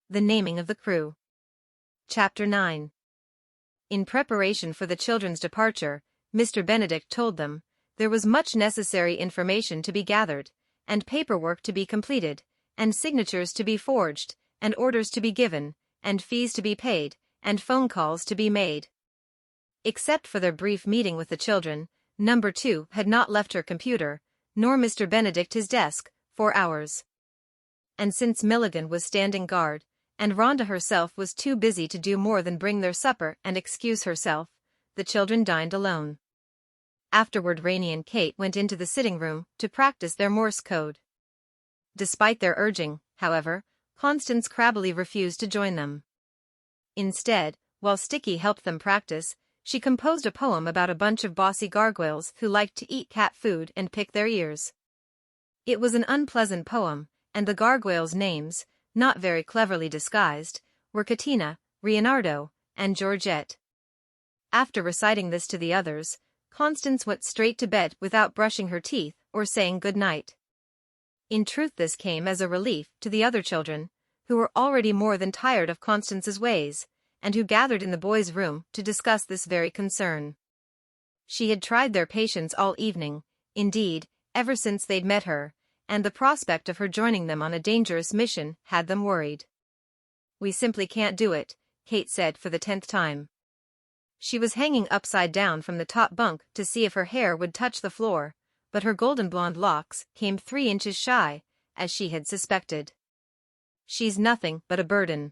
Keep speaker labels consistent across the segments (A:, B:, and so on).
A: The naming of the crew. Chapter 9. In preparation for the children's departure, Mr. Benedict told them, there was much necessary information to be gathered, and paperwork to be completed, and signatures to be forged, and orders to be given, and fees to be paid, and phone calls to be made. Except for their brief meeting with the children, Number 2 had not left her computer, nor Mr. Benedict his desk, for hours. And since Milligan was standing guard, and Rhonda herself was too busy to do more than bring their supper and excuse herself, the children dined alone. Afterward Rainey and Kate went into the sitting room to practice their Morse code. Despite their urging, however, Constance crabbily refused to join them. Instead, while Sticky helped them practice, she composed a poem about a bunch of bossy gargoyles who liked to eat cat food and pick their ears. It was an unpleasant poem, and the gargoyles' names, not very cleverly disguised, were Katina, Leonardo, and Georgette. After reciting this to the others, Constance went straight to bed without brushing her teeth or saying good night. In truth, this came as a relief to the other children, who were already more than tired of Constance's ways, and who gathered in the boys' room to discuss this very concern. She had tried their patience all evening, indeed, ever since they'd met her, and the prospect of her joining them on a dangerous mission had them worried. "We simply can't do it," Kate said for the 10th time. She was hanging upside down from the top bunk to see if her hair would touch the floor, but her golden blonde locks came 3 inches shy, as she had suspected. "She's nothing but a burden.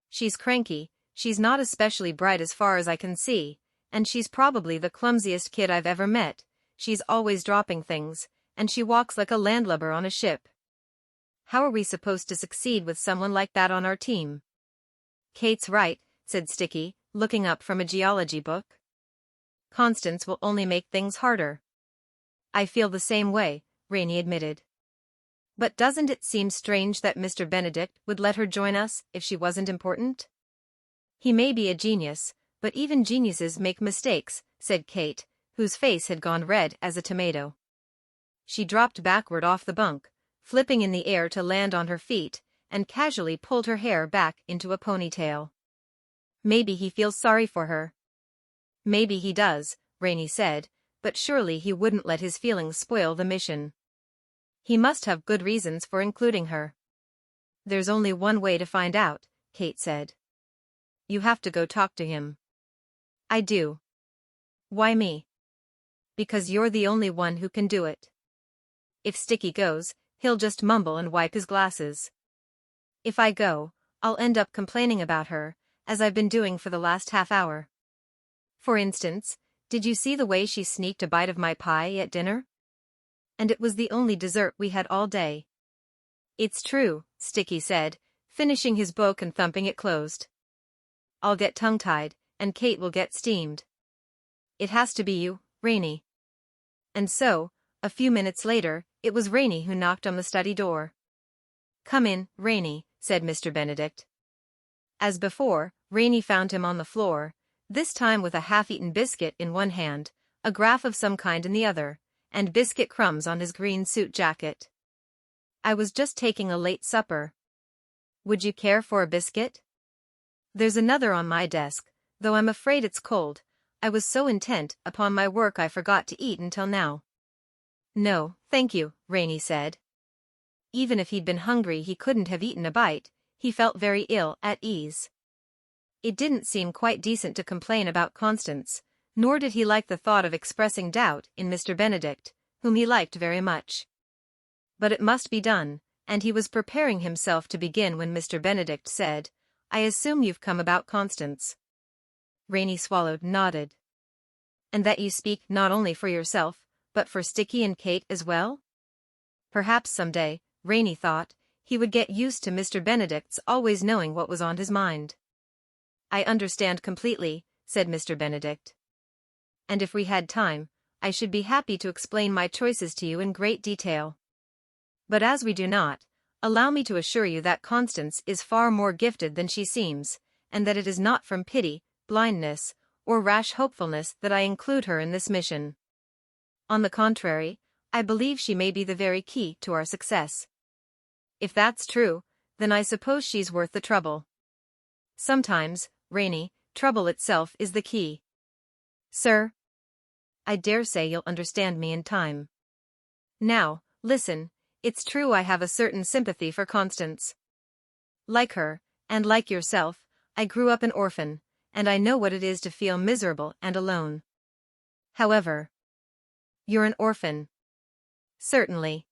A: She's cranky, she's not especially bright as far as I can see, and she's probably the clumsiest kid I've ever met. She's always dropping things, and she walks like a landlubber on a ship. How are we supposed to succeed with someone like that on our team?" "Kate's right," said Sticky, looking up from a geology book. "Constance will only make things harder." "I feel the same way," Rainey admitted. "But doesn't it seem strange that Mr. Benedict would let her join us if she wasn't important?" "He may be a genius, but even geniuses make mistakes," said Kate, whose face had gone red as a tomato. She dropped backward off the bunk, flipping in the air to land on her feet, and casually pulled her hair back into a ponytail. "Maybe he feels sorry for her." "Maybe he does," Rainey said, "but surely he wouldn't let his feelings spoil the mission. He must have good reasons for including her." "There's only one way to find out," Kate said. "You have to go talk to him." "I do." "Why me?" "Because you're the only one who can do it. If Sticky goes, he'll just mumble and wipe his glasses. If I go, I'll end up complaining about her, as I've been doing for the last half hour. For instance, did you see the way she sneaked a bite of my pie at dinner? And it was the only dessert we had all day." "It's true," Sticky said, finishing his book and thumping it closed. "I'll get tongue-tied, and Kate will get steamed. It has to be you, Rainey." And so, a few minutes later, it was Rainey who knocked on the study door. "Come in, Rainey," said Mr. Benedict. As before, Rainey found him on the floor, this time with a half-eaten biscuit in one hand, a graph of some kind in the other, and biscuit crumbs on his green suit jacket. "I was just taking a late supper. Would you care for a biscuit? There's another on my desk, though I'm afraid it's cold. I was so intent upon my work I forgot to eat until now." "No, thank you," Rainey said. Even if he'd been hungry he couldn't have eaten a bite, he felt very ill at ease. It didn't seem quite decent to complain about Constance, nor did he like the thought of expressing doubt in Mr. Benedict, whom he liked very much. But it must be done, and he was preparing himself to begin when Mr. Benedict said, "I assume you've come about Constance." Rainey swallowed, nodded. "And that you speak not only for yourself, but for Sticky and Kate as well?" Perhaps someday, Rainey thought, he would get used to Mr. Benedict's always knowing what was on his mind. "I understand completely," said Mr. Benedict. "And if we had time, I should be happy to explain my choices to you in great detail. But as we do not, allow me to assure you that Constance is far more gifted than she seems, and that it is not from pity, blindness, or rash hopefulness that I include her in this mission. On the contrary, I believe she may be the very key to our success. If that's true, then I suppose she's worth the trouble. Sometimes, Rainy, trouble itself is the key. Sir? I dare say you'll understand me in time. Now, listen, it's true I have a certain sympathy for Constance. Like her, and like yourself, I grew up an orphan, and I know what it is to feel miserable and alone. However, you're an orphan. Certainly.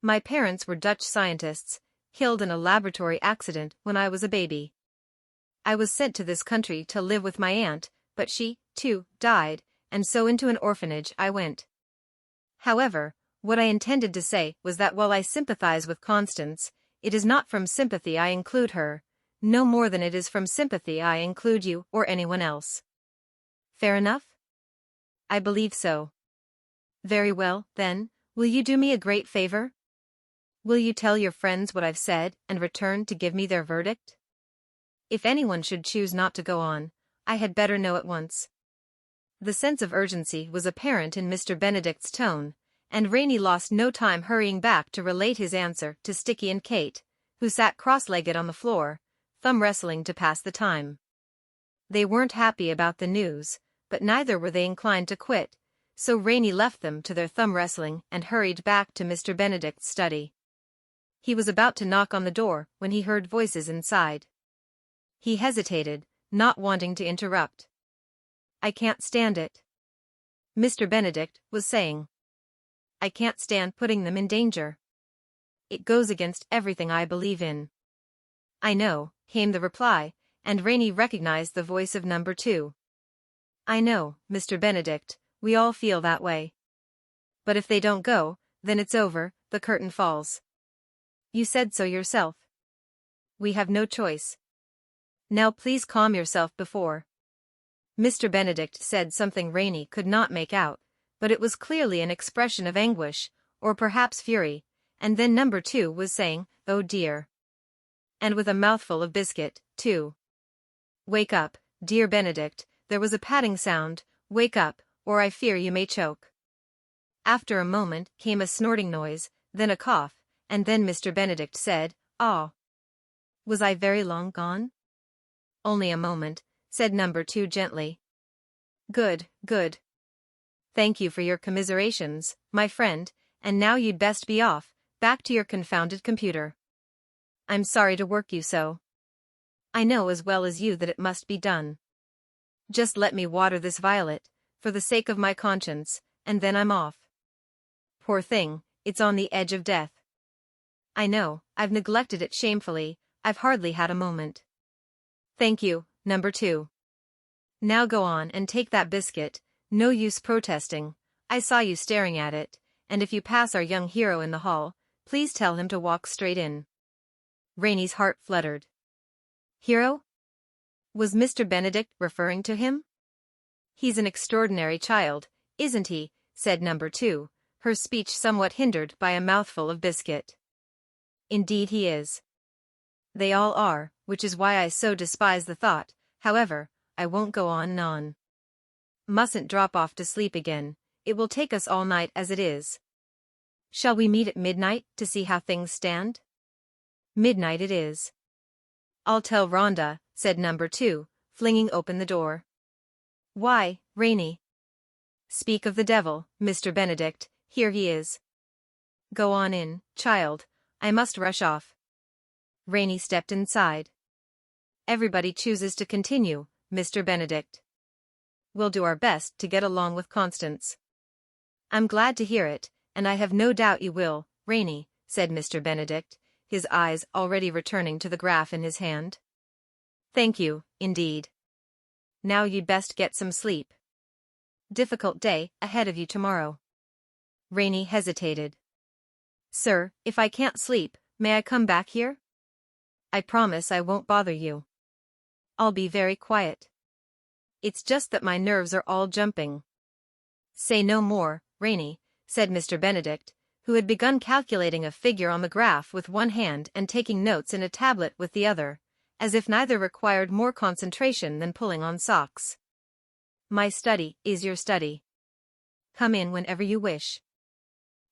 A: My parents were Dutch scientists, killed in a laboratory accident when I was a baby. I was sent to this country to live with my aunt, but she, too, died, and so into an orphanage I went. However, what I intended to say was that while I sympathize with Constance, it is not from sympathy I include her, no more than it is from sympathy I include you or anyone else. Fair enough? I believe so. Very well, then, will you do me a great favor? Will you tell your friends what I've said and return to give me their verdict? If anyone should choose not to go on, I had better know at once. The sense of urgency was apparent in Mr. Benedict's tone, and Rainey lost no time hurrying back to relate his answer to Sticky and Kate, who sat cross-legged on the floor, thumb-wrestling to pass the time. They weren't happy about the news, but neither were they inclined to quit, so Rainey left them to their thumb-wrestling and hurried back to Mr. Benedict's study. He was about to knock on the door when he heard voices inside. He hesitated, not wanting to interrupt. I can't stand it. Mr. Benedict was saying. I can't stand putting them in danger. It goes against everything I believe in. I know, came the reply, and Rainey recognized the voice of number 2. I know, Mr. Benedict, we all feel that way. But if they don't go, then it's over, the curtain falls. You said so yourself. We have no choice. Now please calm yourself before. Mr. Benedict said something Rainey could not make out, but it was clearly an expression of anguish, or perhaps fury, and then number 2 was saying, oh dear. And with a mouthful of biscuit, too. Wake up, dear Benedict, there was a patting sound, wake up, or I fear you may choke. After a moment came a snorting noise, then a cough, and then Mr. Benedict said, ah. Was I very long gone? Only a moment, said number 2 gently. Good, good. Thank you for your commiserations, my friend, and now you'd best be off, back to your confounded computer. I'm sorry to work you so. I know as well as you that it must be done. Just let me water this violet, for the sake of my conscience, and then I'm off. Poor thing, it's on the edge of death. I know, I've neglected it shamefully, I've hardly had a moment. Thank you, number 2. Now go on and take that biscuit, no use protesting, I saw you staring at it, and if you pass our young hero in the hall, please tell him to walk straight in. Rainey's heart fluttered. Hero? Was Mr. Benedict referring to him? He's an extraordinary child, isn't he, said number 2, her speech somewhat hindered by a mouthful of biscuit. Indeed he is. They all are, which is why I so despise the thought, however, I won't go on and on. Mustn't drop off to sleep again, it will take us all night as it is. Shall we meet at midnight to see how things stand? Midnight it is. I'll tell Rhonda, said number 2, flinging open the door. Why, Rainey? Speak of the devil, Mr. Benedict, here he is. Go on in, child, I must rush off. Rainey stepped inside. Everybody chooses to continue, Mr. Benedict. We'll do our best to get along with Constance. I'm glad to hear it, and I have no doubt you will, Rainey, said Mr. Benedict, his eyes already returning to the graph in his hand. Thank you, indeed. Now you'd best get some sleep. Difficult day ahead of you tomorrow. Rainey hesitated. Sir, if I can't sleep, may I come back here? I promise I won't bother you. I'll be very quiet. It's just that my nerves are all jumping. Say no more, Rainey, said Mr. Benedict, who had begun calculating a figure on the graph with one hand and taking notes in a tablet with the other, as if neither required more concentration than pulling on socks. My study is your study. Come in whenever you wish.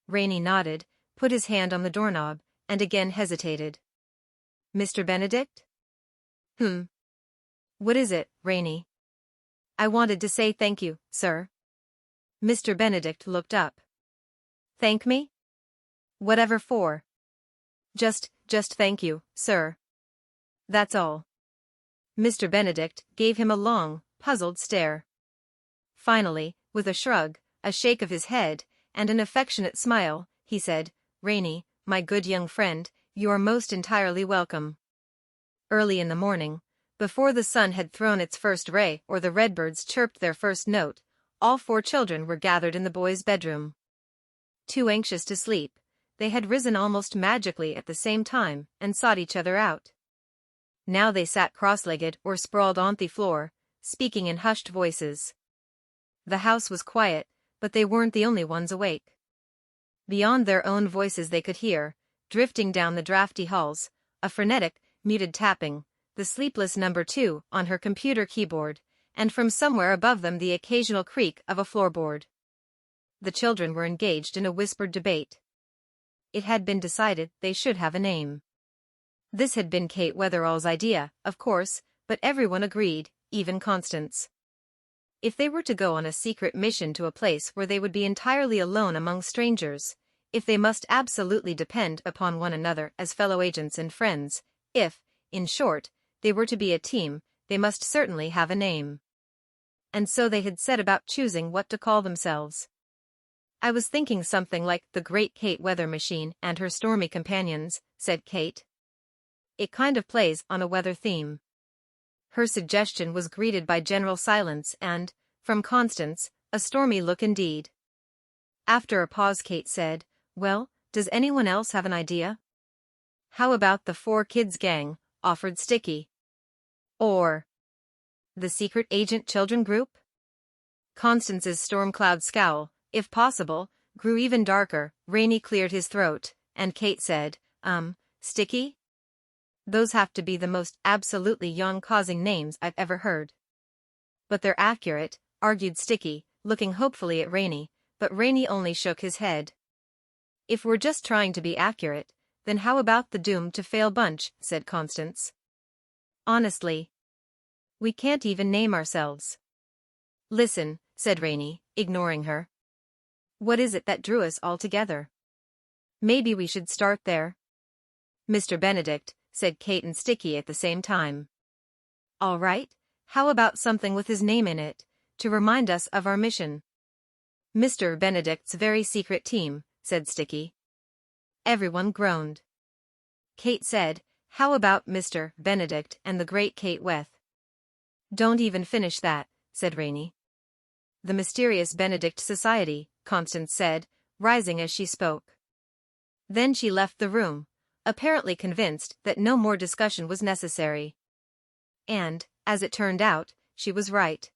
A: Rainey nodded, put his hand on the doorknob, and again hesitated. Mr. Benedict? What is it, Rainey? I wanted to say thank you, sir. Mr. Benedict looked up. Thank me? Whatever for? Just thank you, sir. That's all. Mr. Benedict gave him a long, puzzled stare. Finally, with a shrug, a shake of his head, and an affectionate smile, he said, Rainey, my good young friend, you are most entirely welcome. Early in the morning, before the sun had thrown its first ray or the redbirds chirped their first note, all 4 children were gathered in the boys' bedroom. Too anxious to sleep, they had risen almost magically at the same time and sought each other out. Now they sat cross-legged or sprawled on the floor, speaking in hushed voices. The house was quiet, but they weren't the only ones awake. Beyond their own voices they could hear, drifting down the drafty halls, a frenetic, muted tapping, the sleepless number 2 on her computer keyboard, and from somewhere above them the occasional creak of a floorboard. The children were engaged in a whispered debate. It had been decided they should have a name. This had been Kate Wetherall's idea, of course, but everyone agreed, even Constance. If they were to go on a secret mission to a place where they would be entirely alone among strangers, if they must absolutely depend upon one another as fellow agents and friends, if, in short, they were to be a team, they must certainly have a name. And so they had set about choosing what to call themselves. I was thinking something like The Great Kate Weather Machine and Her Stormy Companions, said Kate. It kind of plays on a weather theme. Her suggestion was greeted by general silence and, from Constance, a stormy look indeed. After a pause Kate said, Well, does anyone else have an idea? How about the 4 Kids Gang, offered Sticky. Or the Secret Agent Children Group? Constance's storm-cloud scowl, if possible, grew even darker. Rainey cleared his throat, and Kate said, Sticky? Those have to be the most absolutely yawn-causing names I've ever heard. But they're accurate, argued Sticky, looking hopefully at Rainey, but Rainey only shook his head. If we're just trying to be accurate, then how about the Doomed to Fail bunch, said Constance. Honestly, we can't even name ourselves. Listen, said Rainey, ignoring her. What is it that drew us all together? Maybe we should start there. Mr. Benedict, said Kate and Sticky at the same time. All right, how about something with his name in it, to remind us of our mission? Mr. Benedict's very secret team, said Sticky. Everyone groaned. Kate said, How about Mr. Benedict and the Great Kate Weth? Don't even finish that, said Rainey. The Mysterious Benedict Society, Constance said, rising as she spoke. Then she left the room, apparently convinced that no more discussion was necessary. And, as it turned out, she was right.